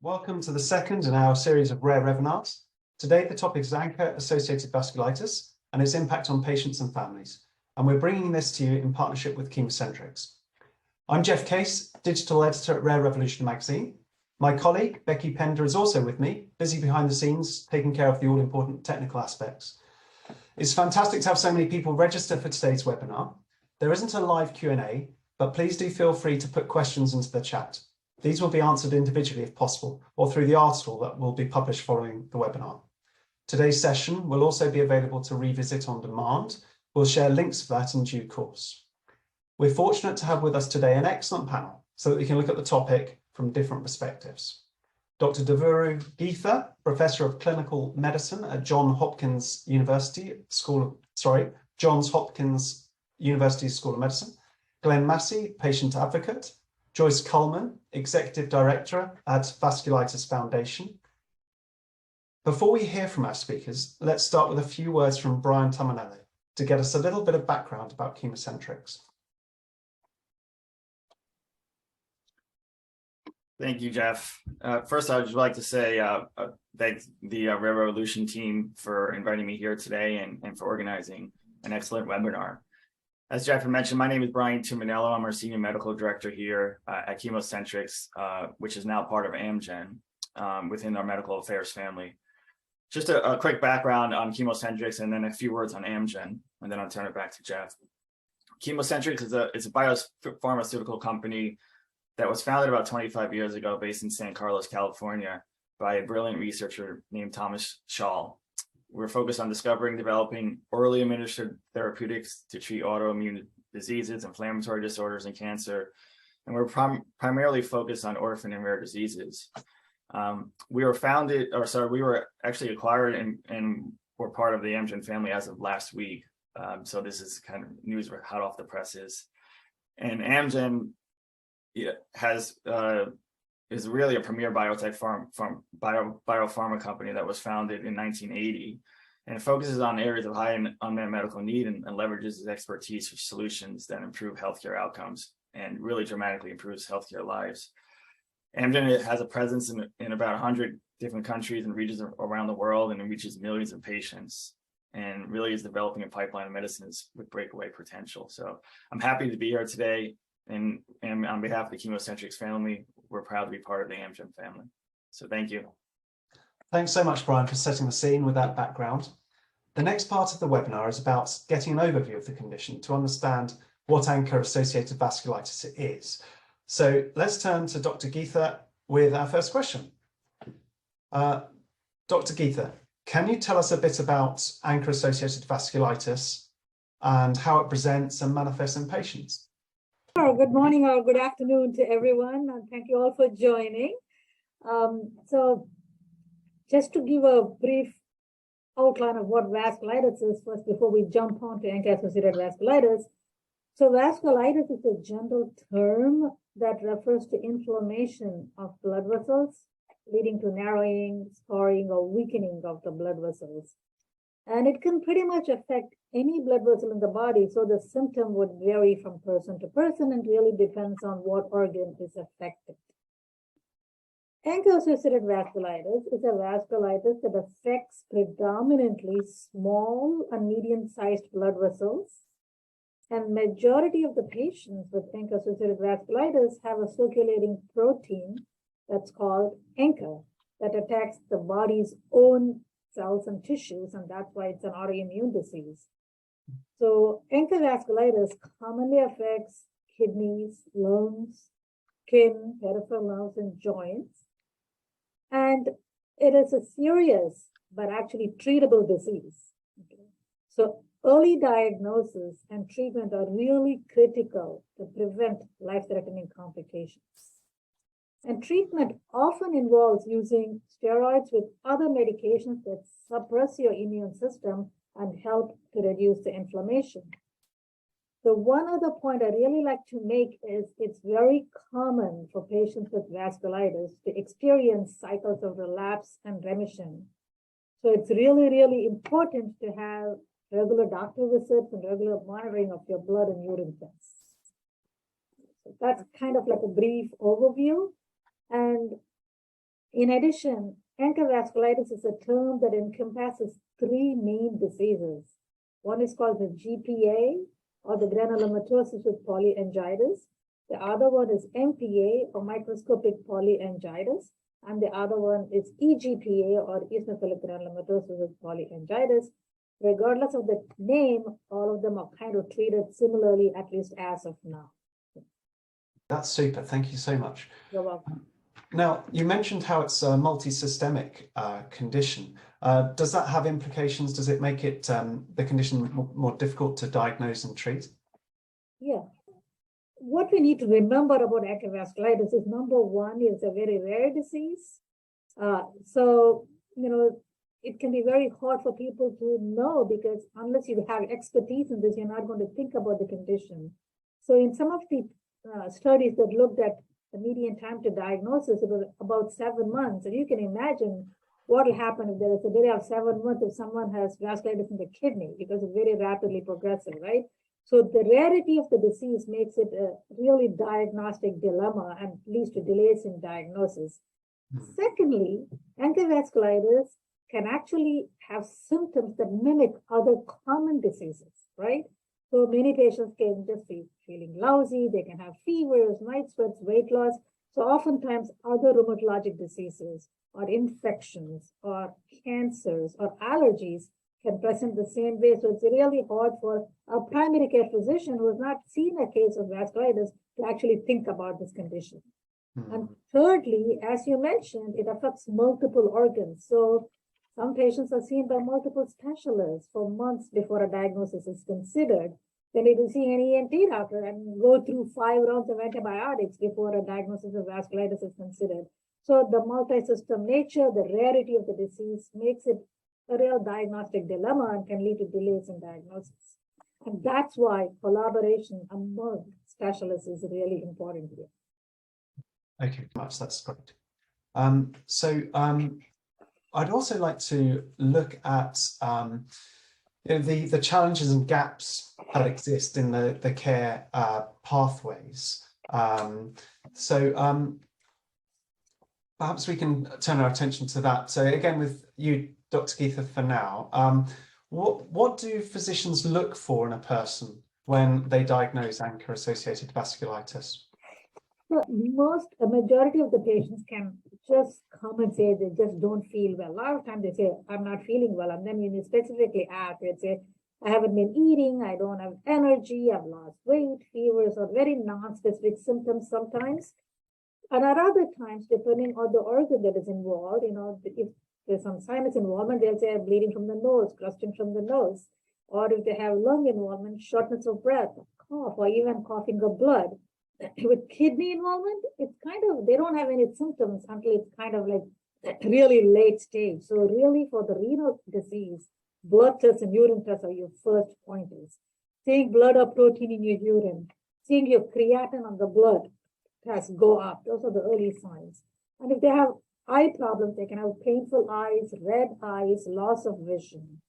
Welcome to the second in our series of rare webinars. Today, the topic is ANCA-associated vasculitis and its impact on patients and families. And we're bringing this to you in partnership with ChemoCentrix. I'm Jeff Case, digital editor at Rare Revolution magazine. My colleague, Becky Pender, is also with me, busy behind the scenes, taking care of the all-important technical aspects. It's fantastic to have so many people register for today's webinar. There isn't a live Q&A, but please do feel free to put questions into the chat. These will be answered individually if possible, or through the article that will be published following the webinar. Today's session will also be available to revisit on demand. We'll share links for that in due course. We're fortunate to have with us today an excellent panel so that we can look at the topic from different perspectives. Dr. Devuru Geetha, Professor of Clinical Medicine at Johns Hopkins University School of Medicine. Glenn Massey, Patient Advocate. Joyce Coleman, Executive Director at Vasculitis Foundation. Before we hear from our speakers, let's start with a few words from Brian Tomanelli to get us a little bit of background about ChemoCentrix. Thank you, Jeff. First, I would just like to say thank the Rare Revolution team for inviting me here today and for organizing an excellent webinar. As Jeff mentioned, my name is Brian Tuminello. I'm our Senior Medical Director here at ChemoCentrix, which is now part of Amgen within our medical affairs family. Just a quick background on ChemoCentrix and then a few words on Amgen, and then I'll turn it back to Jeff. ChemoCentrix is a biopharmaceutical company that was founded about 25 years ago based in San Carlos, California, by a brilliant researcher named Thomas Schall. We're focused on discovering, developing orally administered therapeutics to treat autoimmune diseases, inflammatory disorders, and cancer. And we're primarily focused on orphan and rare diseases. We were actually acquired and we're part of the Amgen family as of last week. So this is kind of news we're hot off the presses. And Amgen is really a premier biotech biopharma company that was founded in 1980, and it focuses on areas of high unmet medical need and leverages its expertise for solutions that improve healthcare outcomes and really dramatically improves healthcare lives. Amgen has a presence in about 100 different countries and regions around the world, and it reaches millions of patients and really is developing a pipeline of medicines with breakaway potential. So I'm happy to be here today. And on behalf of the ChemoCentrix family, we're proud to be part of the Amgen family. So thank you. Thanks so much, Brian, for setting the scene with that background. The next part of the webinar is about getting an overview of the condition to understand what ANCA-associated vasculitis is. So let's turn to Dr. Geetha with our first question. Dr. Geetha, can you tell us a bit about ANCA-associated vasculitis and how it presents and manifests in patients? Sure. Good morning or good afternoon to everyone, and thank you all for joining. So just to give a brief outline of what vasculitis is first before we jump on to ANCA-associated vasculitis. So vasculitis is a general term that refers to inflammation of blood vessels, leading to narrowing, scarring, or weakening of the blood vessels. And it can pretty much affect any blood vessel in the body, so the symptom would vary from person to person and really depends on what organ is affected. ANCA-associated vasculitis is a vasculitis that affects predominantly small and medium-sized blood vessels. And majority of the patients with ANCA-associated vasculitis have a circulating protein that's called ANCA that attacks the body's own cells and tissues, and that's why it's an autoimmune disease. So ANCA vasculitis commonly affects kidneys, lungs, skin, peripheral nerves, and joints. And it is a serious but actually treatable disease. Okay. So early diagnosis and treatment are really critical to prevent life-threatening complications. And treatment often involves using steroids with other medications that suppress your immune system and help to reduce the inflammation. The one other point I really like to make is it's very common for patients with vasculitis to experience cycles of relapse and remission. So it's really, really important to have regular doctor visits and regular monitoring of your blood and urine tests. So that's kind of like a brief overview. And In addition, ANCA vasculitis is a term that encompasses three main diseases. One is called the GPA, or the granulomatosis with polyangiitis. The other one is MPA, or microscopic polyangiitis. And the other one is EGPA, or eosinophilic granulomatosis with polyangiitis. Regardless of the name, all of them are kind of treated similarly, at least as of now. That's super. Thank you so much. You're welcome. Now, you mentioned how it's a multi-systemic condition. Does that have implications? Does it make it the condition more difficult to diagnose and treat? Yeah. What we need to remember about ANCA vasculitis is, number one, it's a very rare disease. So, it can be very hard for people to know, because unless you have expertise in this, you're not going to think about the condition. So in some of the studies that looked at the median time to diagnosis, it was about 7 months. And you can imagine what will happen if there is a delay of 7 months if someone has vasculitis in the kidney, because it's very rapidly progressive, right? So the rarity of the disease makes it a really diagnostic dilemma and leads to delays in diagnosis. Secondly, ANCA vasculitis can actually have symptoms that mimic other common diseases, right? So many patients can just be feeling lousy, they can have fevers, night sweats, weight loss. So oftentimes other rheumatologic diseases or infections or cancers or allergies can present the same way. So it's really hard for a primary care physician who has not seen a case of vasculitis to actually think about this condition. And thirdly, as you mentioned, it affects multiple organs. So some patients are seen by multiple specialists for months before a diagnosis is considered. They need to see an ENT doctor and go through 5 rounds of antibiotics before a diagnosis of vasculitis is considered. So the multi-system nature, the rarity of the disease makes it a real diagnostic dilemma and can lead to delays in diagnosis. And that's why collaboration among specialists is really important here. Okay, much. That's great. I'd also like to look at the challenges and gaps that exist in the care pathways. Perhaps we can turn our attention to that. So again, with you, Dr. Geetha, for now, what do physicians look for in a person when they diagnose ANCA-associated vasculitis? So a majority of the patients can just come and say they just don't feel well. A lot of times they say, I'm not feeling well. And then when you specifically ask, they'd say, I haven't been eating, I don't have energy, I've lost weight, fevers, or very non-specific symptoms sometimes. And at other times, depending on the organ that is involved, if there's some sinus involvement, they'll say bleeding from the nose, crusting from the nose. Or if they have lung involvement, shortness of breath, cough, or even coughing of blood. With kidney involvement, it's kind of, they don't have any symptoms until it's kind of like really late stage. So really for the renal disease, blood tests and urine tests are your first pointers. Seeing blood or protein in your urine, seeing your creatinine on the blood tests go up. Those are the early signs. And if they have eye problems, they can have painful eyes, red eyes, loss of vision.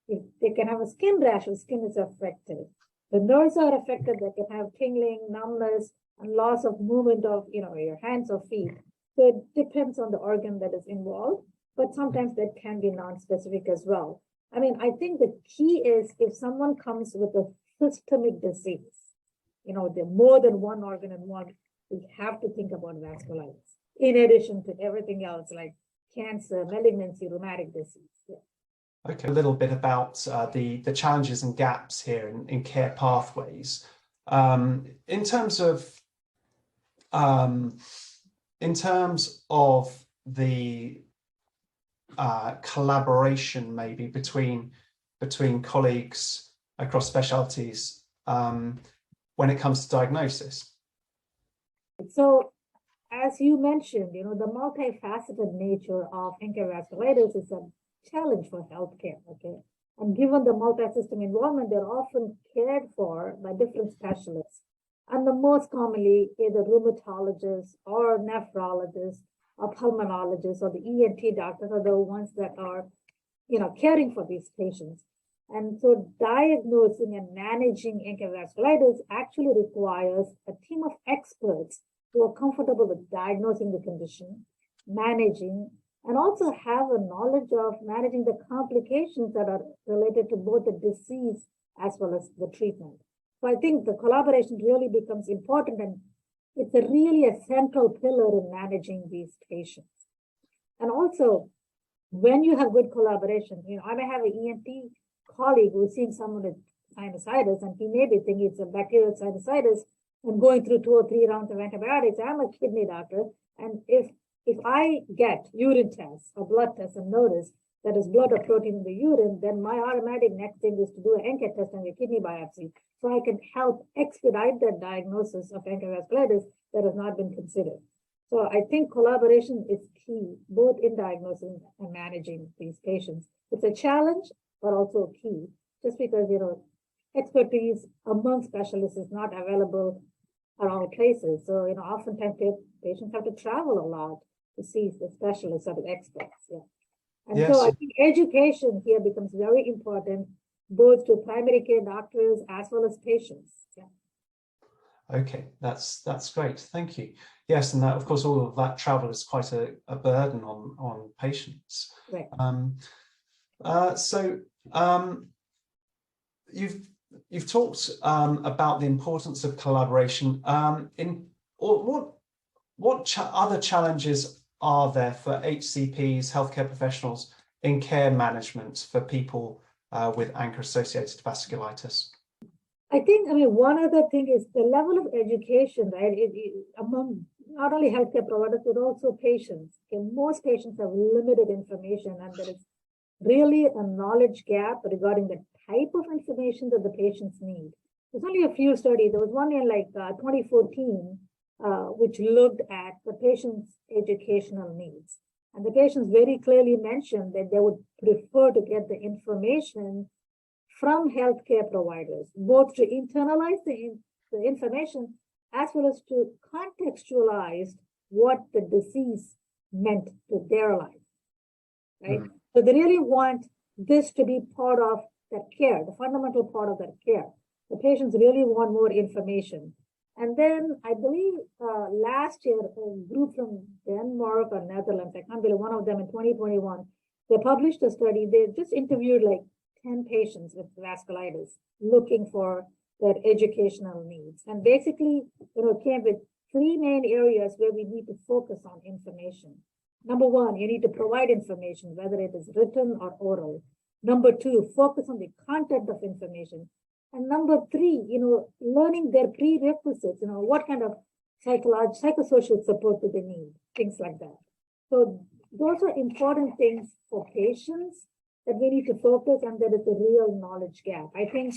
If they can have a skin rash, the skin is affected. The nerves are affected, they can have tingling, numbness, and loss of movement of your hands or feet. So it depends on the organ that is involved, but sometimes that can be non-specific as well. I mean, I think the key is if someone comes with a systemic disease, there are more than one organ involved, we have to think about vasculitis, in addition to everything else like cancer, malignancy, rheumatic disease. Yeah. Okay, a little bit about the challenges and gaps here in care pathways. In terms of the collaboration maybe between colleagues across specialties when it comes to diagnosis. So as you mentioned, the multifaceted nature of ANCA vasculitis is a challenge for healthcare, okay? And given the multi-system involvement, they're often cared for by different specialists. And the most commonly, either rheumatologists or nephrologists or pulmonologists or the ENT doctors are the ones that are, caring for these patients. And so diagnosing and managing ANCA vasculitis actually requires a team of experts who are comfortable with diagnosing the condition, managing, and also have a knowledge of managing the complications that are related to both the disease as well as the treatment. So I think the collaboration really becomes important, and it's really a central pillar in managing these patients. And also, when you have good collaboration, I may have an ENT colleague who's seeing someone with sinusitis, and he may be thinking it's a bacterial sinusitis and going through 2 or 3 rounds of antibiotics. I'm a kidney doctor, and if I get urine tests or blood tests and notice that there's blood or protein in the urine, then my automatic next thing is to do an NCAT test and a kidney biopsy, so I can help expedite that diagnosis of ANCA vasculitis that has not been considered. So I think collaboration is key, both in diagnosing and managing these patients. It's a challenge, but also key, just because, expertise among specialists is not available around places. So, oftentimes patients have to travel a lot to see the specialists or the experts. Yeah. And Yes. so I think education here becomes very important, both to primary care doctors as well as patients. Yeah. Okay, that's great. Thank you. Yes, and that, of course, all of that travel is quite a burden on patients. Right. You've talked about the importance of collaboration. What other challenges are there for HCPs, healthcare professionals, in care management for people with ANCA-associated vasculitis? I think, one other thing is the level of education, right, among not only healthcare providers, but also patients. Okay, most patients have limited information, and there is really a knowledge gap regarding the type of information that the patients need. There's only a few studies. There was one in 2014, which looked at the patient's educational needs. And the patients very clearly mentioned that they would prefer to get the information from healthcare providers, both to internalize the information as well as to contextualize what the disease meant to their life, right? Mm-hmm. So they really want this to be part of their care, the fundamental part of their care. The patients really want more information. And then I believe last year, a group from Denmark or Netherlands, I can't believe, one of them in 2021, they published a study. They just interviewed 10 patients with vasculitis looking for their educational needs. And basically, came with 3 main areas where we need to focus on information. Number 1, you need to provide information, whether it is written or oral. Number 2, focus on the content of information. And number 3, learning their prerequisites, what kind of psychosocial support do they need, things like that. So those are important things for patients that we need to focus on. That is a real knowledge gap. I think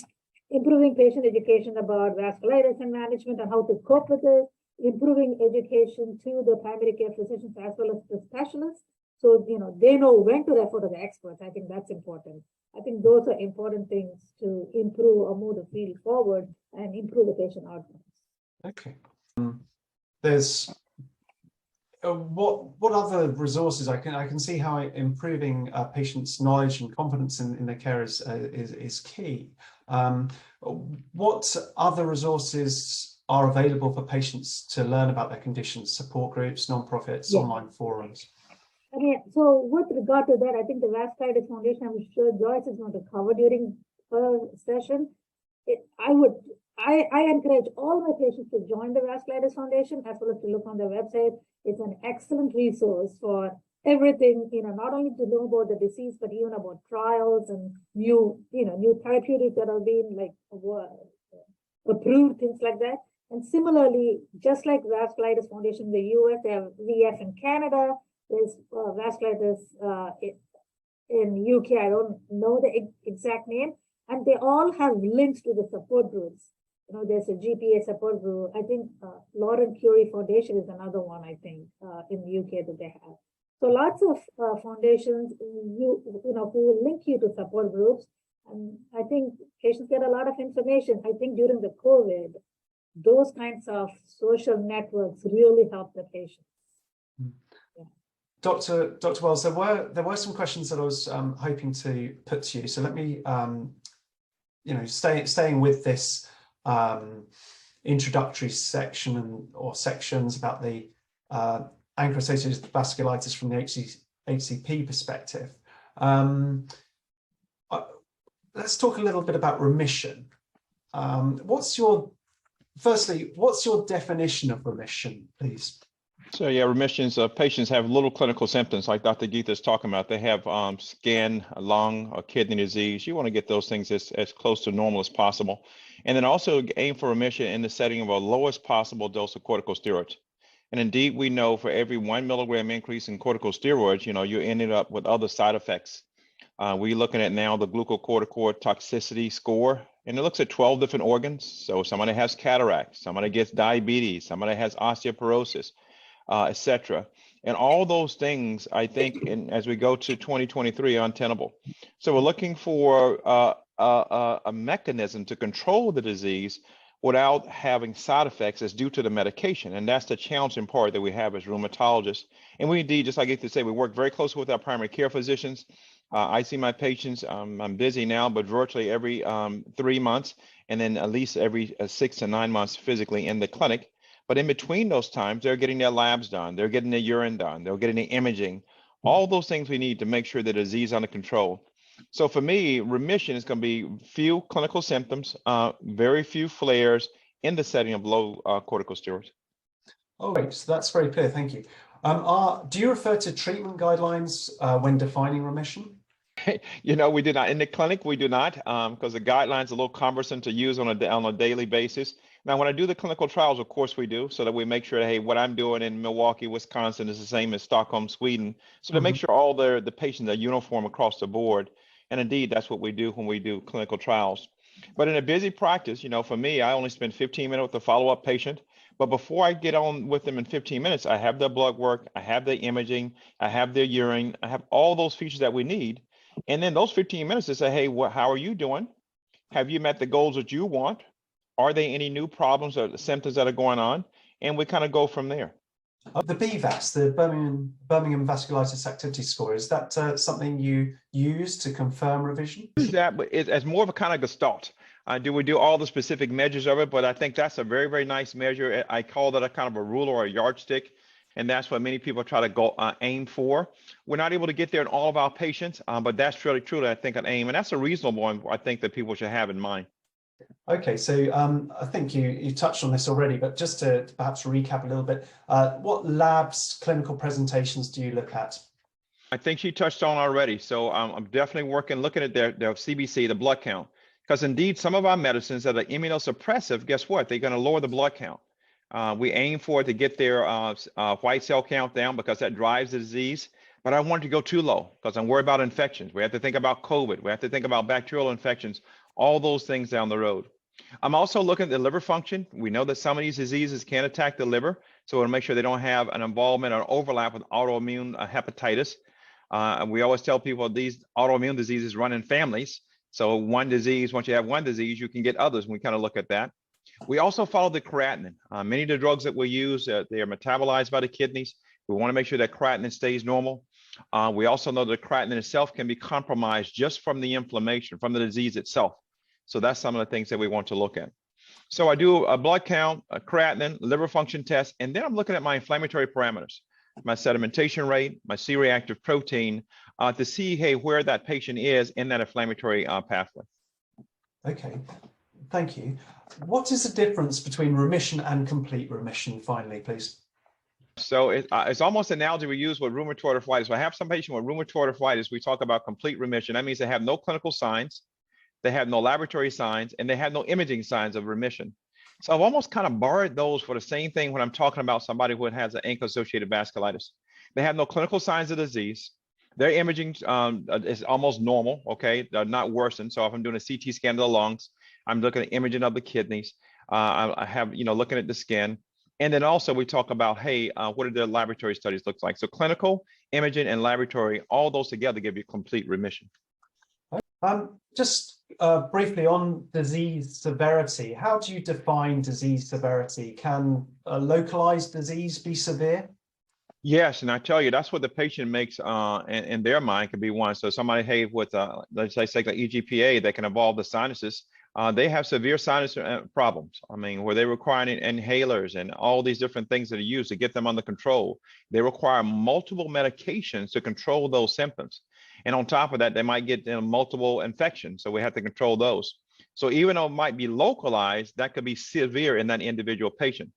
improving patient education about vasculitis and management and how to cope with it, improving education to the primary care physicians as well as the specialists, so they know when to refer to the experts. I think that's important. I think those are important things to improve or move the field forward and improve the patient outcomes. Okay. There's what other resources I can see how improving patients' knowledge and confidence in their care is key. What other resources are available for patients to learn about their conditions? Support groups, non-profits, online forums. So with regard to that, I think the Vasculitis Foundation, I'm sure Joyce is going to cover during her session. I encourage all my patients to join the Vasculitis Foundation as well as to look on their website. It's an excellent resource for everything, not only to know about the disease, but even about trials and new therapeutics that are being approved, things like that. And similarly, just like Vasculitis Foundation in the US, they have VF in Canada. There's vasculitis in UK. I don't know the exact name, and they all have links to the support groups. There's a GPA support group. I think Laurent Curie Foundation is another one, I think, in the UK that they have. So lots of foundations who will link you to support groups. And I think patients get a lot of information. I think during the COVID, those kinds of social networks really help the patients. Dr. Wells, there were some questions that I was hoping to put to you. So let me, staying with this introductory section or sections about the ANCA-associated vasculitis from the HCP perspective. Let's talk a little bit about remission. Firstly, what's your definition of remission, please? So yeah, remissions, patients have little clinical symptoms like Dr. Geetha is talking about. They have skin, lung, or kidney disease. You want to get those things as close to normal as possible. And then also aim for remission in the setting of a lowest possible dose of corticosteroids. And indeed, we know for every 1 milligram increase in corticosteroids, you're ending up with other side effects. We're looking at now the glucocorticoid toxicity score, and it looks at 12 different organs. So somebody has cataract, somebody gets diabetes, somebody has osteoporosis, etc. And all those things, I think, as we go to 2023, are untenable. So we're looking for a mechanism to control the disease without having side effects as due to the medication. And that's the challenging part that we have as rheumatologists. And we indeed, just like I say, we work very closely with our primary care physicians. I see my patients, I'm busy now, but virtually every 3 months, and then at least every 6 to 9 months physically in the clinic. But in between those times, they're getting their labs done, they're getting their urine done, they're getting the imaging, all those things we need to make sure the disease is under control. So for me, remission is going to be few clinical symptoms, very few flares in the setting of low corticosteroids. Oh, great. So that's very clear. Thank you. Do you refer to treatment guidelines when defining remission? We do not. In the clinic, we do not, because the guidelines are a little cumbersome to use on a daily basis. Now, when I do the clinical trials, of course we do, so that we make sure that, hey, what I'm doing in Milwaukee, Wisconsin is the same as Stockholm, Sweden. So to make sure all the patients are uniform across the board. And indeed, that's what we do when we do clinical trials. But in a busy practice, for me, I only spend 15 minutes with a follow-up patient. But before I get on with them in 15 minutes, I have their blood work, I have their imaging, I have their urine, I have all those features that we need. And then those 15 minutes to say, hey, how are you doing? Have you met the goals that you want? Are there any new problems or symptoms that are going on? And we kind of go from there. The BVAS, the Birmingham Vasculitis Activity Score, is that something you use to confirm revision? That, but it's more of a kind of gestalt. Do we do all the specific measures of it? But I think that's a very, very nice measure. I call that a kind of a ruler or a yardstick. And that's what many people try to go aim for. We're not able to get there in all of our patients, but that's really truly, I think, an aim. And that's a reasonable one, I think, that people should have in mind. Okay, so I think you touched on this already, but just to perhaps recap a little bit, what labs, clinical presentations do you look at? I think she touched on already. So I'm definitely looking at their CBC, the blood count, because indeed some of our medicines that are immunosuppressive, guess what? They're going to lower the blood count. We aim for it to get their white cell count down because that drives the disease. But I don't want it to go too low because I'm worried about infections. We have to think about COVID. We have to think about bacterial infections, all those things down the road. I'm also looking at the liver function. We know that some of these diseases can attack the liver. So we'll make sure they don't have an involvement or overlap with autoimmune hepatitis. And we always tell people these autoimmune diseases run in families. So one disease, once you have one disease, you can get others. And we kind of look at that. We also follow the creatinine. Many of the drugs that we use, they are metabolized by the kidneys. We want to make sure that creatinine stays normal. We also know that creatinine itself can be compromised just from the inflammation, from the disease itself. So that's some of the things that we want to look at. So I do a blood count, a creatinine, liver function test, and then I'm looking at my inflammatory parameters, my sedimentation rate, my C-reactive protein, to see, hey, where that patient is in that inflammatory pathway. Okay, thank you. What is the difference between remission and complete remission, finally, please? So it's almost an analogy we use with rheumatoid arthritis. So I have some patient with rheumatoid arthritis, we talk about complete remission. That means they have no clinical signs, they have no laboratory signs, and they have no imaging signs of remission. So I've almost kind of borrowed those for the same thing when I'm talking about somebody who has an ANCA-associated vasculitis. They have no clinical signs of disease. Their imaging is almost normal, okay? They're not worsened. So if I'm doing a CT scan of the lungs, I'm looking at imaging of the kidneys. I have, looking at the skin. And then also we talk about, hey, what do their laboratory studies look like? So clinical, imaging, and laboratory, all those together give you complete remission. Just briefly on disease severity, how do you define disease severity? Can a localized disease be severe? Yes, and I tell you, that's what the patient makes in their mind could be one. So somebody, hey, with let's say like EGPA, that can involve the sinuses. they have severe sinus problems. I mean, where they're requiring inhalers and all these different things that are used to get them under control. They require multiple medications to control those symptoms. And on top of that, they might get multiple infections. So we have to control those. So even though it might be localized, that could be severe in that individual patient.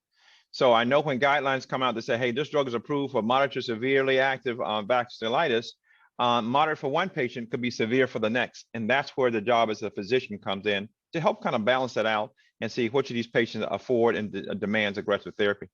So I know when guidelines come out that say, hey, this drug is approved for moderate to severely active vasculitis, moderate for one patient could be severe for the next. And that's where the job as a physician comes in to help kind of balance that out and see which of these patients afford and demands aggressive therapy.